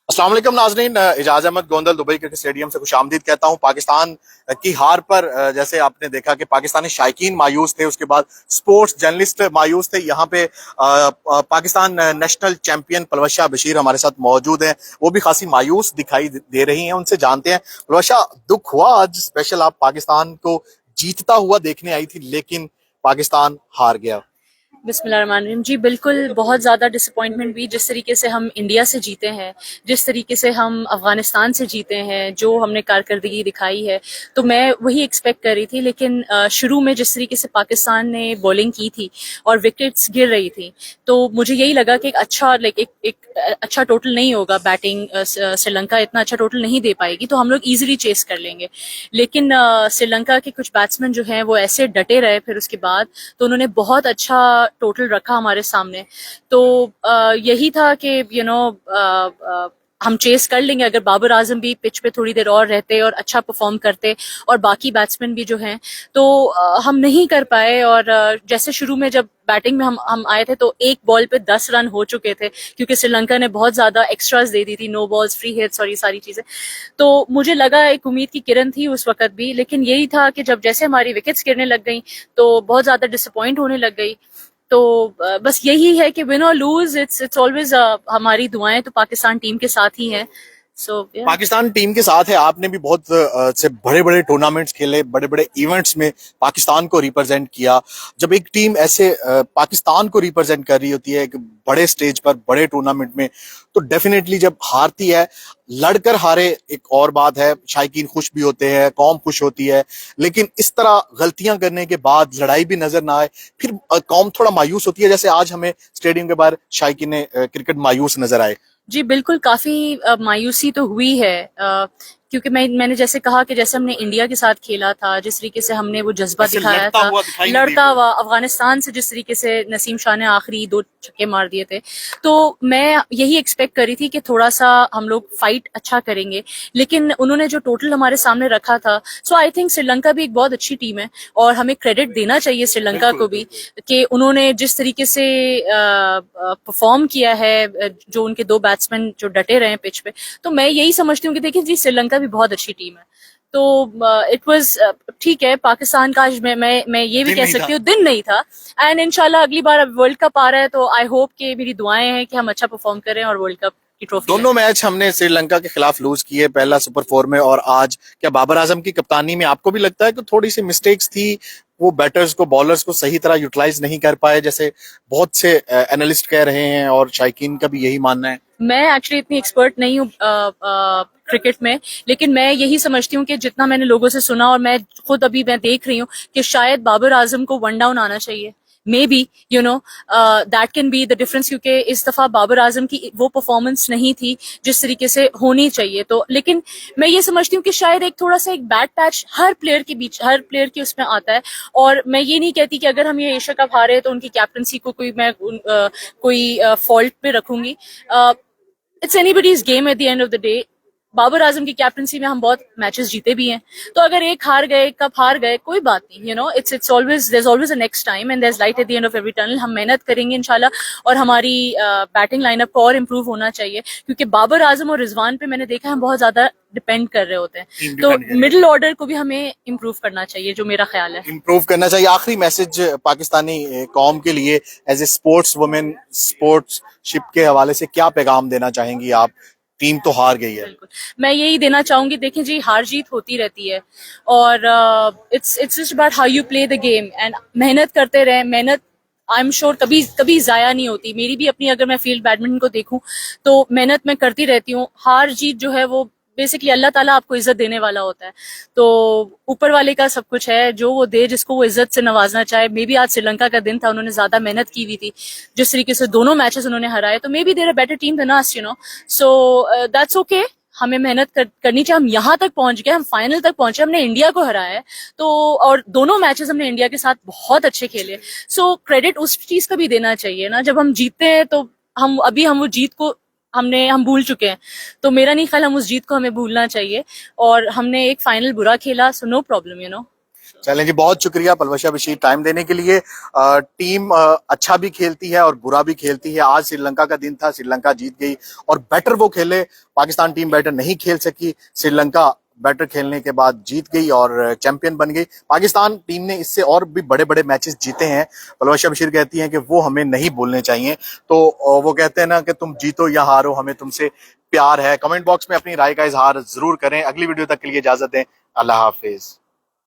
अस्सलाम वालेकुम नाजरीन, Ijaz Ahmed Gondal Dubai cricket stadium से खुशामदीद कहता हूं। पाकिस्तान की हार पर जैसे आपने देखा कि पाकिस्तानी शायकीन मायूस थे, उसके बाद स्पोर्ट्स जर्नलिस्ट मायूस थे। यहाँ पे पाकिस्तान नेशनल चैंपियन पलवशा बशीर हमारे साथ मौजूद हैं, वो भी खासी मायूस दिखाई दे रही हैं। उनसे जानते हैं, पलवशा दुख हुआ आज स्पेशल? आप पाकिस्तान को जीतता हुआ देखने आई थी लेकिन पाकिस्तान हार गया। बिस्मिल्लाहिर्रहमानिर्रहीम। जी बिल्कुल, बहुत ज़्यादा डिसअपॉइंटमेंट हुई। जिस तरीके से हम इंडिया से जीते हैं, जिस तरीके से हम अफ़गानिस्तान से जीते हैं, जो हमने कारकर्दगी दिखाई है, तो मैं वही एक्सपेक्ट कर रही थी। लेकिन शुरू में जिस तरीके से पाकिस्तान ने बॉलिंग की थी और विकेट्स गिर रही थी, तो मुझे यही लगा कि एक अच्छा टोटल नहीं होगा। बैटिंग श्रीलंका इतना अच्छा टोटल नहीं दे पाएगी, तो हम लोग ईजिली चेस कर लेंगे। लेकिन श्रीलंका के कुछ बैट्समैन जो हैं वो ऐसे डटे रहे फिर उसके बाद, तो उन्होंने बहुत अच्छा टोटल रखा हमारे सामने। तो यही था कि हम चेस कर लेंगे अगर बाबर आजम भी पिच पे थोड़ी देर और रहते और अच्छा परफॉर्म करते, और बाकी बैट्समैन भी जो हैं। तो हम नहीं कर पाए। और जैसे शुरू में जब बैटिंग में हम आए थे, तो एक बॉल पे 10 रन हो चुके थे, क्योंकि श्रीलंका ने बहुत ज्यादा एक्स्ट्राज दे दी थी, नो बॉल्स, फ्री हिट्स और ये सारी चीजें। तो मुझे लगा एक उम्मीद की किरण थी उस वक्त भी। लेकिन यही था कि जब जैसे हमारी विकेट्स गिरने लग गई, तो बहुत ज्यादा डिसअपॉइंट होने लग गई। तो बस यही है कि विन और लूज, इट्स ऑलवेज हमारी दुआएं तो पाकिस्तान टीम के साथ ही हैं। सो पाकिस्तान टीम के साथ है। आपने भी बहुत से बड़े बड़े टूर्नामेंट्स खेले, बड़े बड़े इवेंट्स में पाकिस्तान को रिप्रेजेंट किया। जब एक टीम ऐसे पाकिस्तान को रिप्रेजेंट कर रही होती है एक बड़े स्टेज पर, बड़े टूर्नामेंट में, तो डेफिनेटली जब हारती है, लड़कर हारे एक और बात है, शायकीन खुश भी होते हैं, कौम खुश होती है। लेकिन इस तरह गलतियां करने के बाद लड़ाई भी नजर ना आए, फिर कौम थोड़ा मायूस होती है। जैसे आज हमें स्टेडियम के बाहर शायकीन क्रिकेट मायूस नजर आए। जी बिल्कुल, काफी मायूसी तो हुई है। क्योंकि मैंने जैसे कहा कि जैसे हमने इंडिया के साथ खेला था, जिस तरीके से हमने वो जज्बा ऐसे दिखाया लड़ता था, हुआ दिखाई नहीं लड़ता दिया। हुआ अफगानिस्तान से जिस तरीके से नसीम शाह ने आखिरी 2 छक्के मार दिए थे, तो मैं यही एक्सपेक्ट करी थी कि थोड़ा सा हम लोग फाइट अच्छा करेंगे। लेकिन उन्होंने जो टोटल हमारे सामने रखा था, सो आई थिंक श्रीलंका भी एक बहुत अच्छी टीम है, और हमें क्रेडिट देना चाहिए श्रीलंका को भी कि उन्होंने जिस तरीके से परफॉर्म किया है, जो उनके 2 बैट्समैन जो डटे रहे पिच पे। तो मैं यही समझती हूँ कि देखिए जी, श्रीलंका भी बहुत अच्छी टीम है। तो इट वाज ठीक है। पाकिस्तान का आज मैं ये भी दिन कह नहीं था। सकती हूँ दिन नहीं था। एंड इंशाल्लाह अगली बार अब वर्ल्ड कप आ रहा है, तो आई होप कि मेरी दुआएं हैं कि हम अच्छा परफॉर्म करें और वर्ल्ड कप की ट्रॉफी लें। दोनों मैच हमने श्रीलंका के खिलाफ लूज किए, पहला सुपर 4 में और आज। क्या बाबर आजम की कप्तानी में आपको भी लगता है कि थोड़ी सी मिस्टेक्स थी? वो बैटर्स को, बॉलर्स को सही तरह यूटिलाइज नहीं कर पाए, जैसे बहुत से एनालिस्ट कह रहे हैं और शायकीन का भी यही मानना है। मैं एक्चुअली इतनी एक्सपर्ट नहीं हूँ क्रिकेट में, लेकिन मैं यही समझती हूँ कि जितना मैंने लोगों से सुना, और मैं खुद अभी मैं देख रही हूँ कि शायद बाबर आजम को 1 डाउन आना चाहिए। May be that can be the difference, क्योंकि इस दफा बाबर आजम की वो परफॉर्मेंस नहीं थी जिस तरीके से होनी चाहिए। तो लेकिन मैं ये समझती हूँ कि शायद एक थोड़ा सा एक बैड पैच हर प्लेयर के बीच, हर प्लेयर के उसमें आता है। और मैं ये नहीं कहती कि अगर हम ये एशिया कप हारे तो उनकी कैप्टनसी को कोई फॉल्ट पे रखूंगी। It's anybody's game at the end of the day. Babar Azam की कैप्टनसी में हम बहुत मैचेस जीते भी हैं, तो अगर एक हार गए, कप हार गए, कोई बात नहीं। It's always there is always a next time and there is light at the end of every tunnel. हम मेहनत करेंगे इंशाल्लाह, और हमारी बैटिंग लाइनअप को और इम्प्रूव होना चाहिए, क्योंकि बाबर आजम और रिजवान पे मैंने देखा है हम बहुत ज्यादा डिपेंड कर रहे होते हैं। तो मिडिल ऑर्डर को भी हमें इम्प्रूव करना चाहिए, जो मेरा ख्याल है। इम्प्रूव करना चाहिए। आखिरी मैसेज पाकिस्तानी कौम के लिए एज ए स्पोर्ट्स वुमेन, स्पोर्ट्सशिप के हवाले से क्या पैगाम देना चाहेंगी आप? टीम तो हार गई है। बिल्कुल, मैं यही देना चाहूंगी। देखें जी, हार जीत होती रहती है, और it's just about how you play the game, and मेहनत करते रहें। मेहनत आई एम श्योर कभी कभी जाया नहीं होती। मेरी भी अपनी, अगर मैं फील्ड बैडमिंटन को देखूं, तो मेहनत मैं करती रहती हूँ। हार जीत जो है वो बेसिकली अल्लाह ताला आपको इज्जत देने वाला होता है। तो ऊपर वाले का सब कुछ है, जो वो दे, जिसको वो इज्जत से नवाजना चाहे। मे बी आज श्रीलंका का दिन था, उन्होंने ज्यादा मेहनत की हुई थी, जिस तरीके से दोनों मैचेस उन्होंने हराए, तो may be there a better team than us, so that's okay. हमें मेहनत करनी चाहिए। हम यहाँ तक पहुंच गए, हम फाइनल तक पहुंचे, हमने इंडिया को हराया है। तो और दोनों मैचेस हमने इंडिया के साथ बहुत अच्छे खेले। सो क्रेडिट उस चीज का भी देना चाहिए ना, जब हम जीतते हैं तो हम वो जीत को हम भूल चुके हैं। तो मेरा नहीं ख्याल हम उस जीत को हमें भूलना चाहिए, और हमने एक फाइनल बुरा खेला, सो नो प्रॉब्लम। चलें जी, बहुत शुक्रिया पलवशा बशीर टाइम देने के लिए। टीम अच्छा भी खेलती है और बुरा भी खेलती है। आज श्रीलंका का दिन था, श्रीलंका जीत गई और बेटर वो खेले, पाकिस्तान टीम बेटर नहीं खेल सकी, श्रीलंका बेटर खेलने के बाद जीत गई और चैंपियन बन गई। पाकिस्तान टीम ने इससे और भी बड़े बड़े मैचेस जीते हैं। पलवशा बशीर कहती हैं कि वो हमें नहीं भूलने चाहिए। तो वो कहते हैं ना कि तुम जीतो या हारो, हमें तुमसे प्यार है। कमेंट बॉक्स में अपनी राय का इजहार जरूर करें। अगली वीडियो तक के लिए इजाजत दें। अल्लाह हाफिज।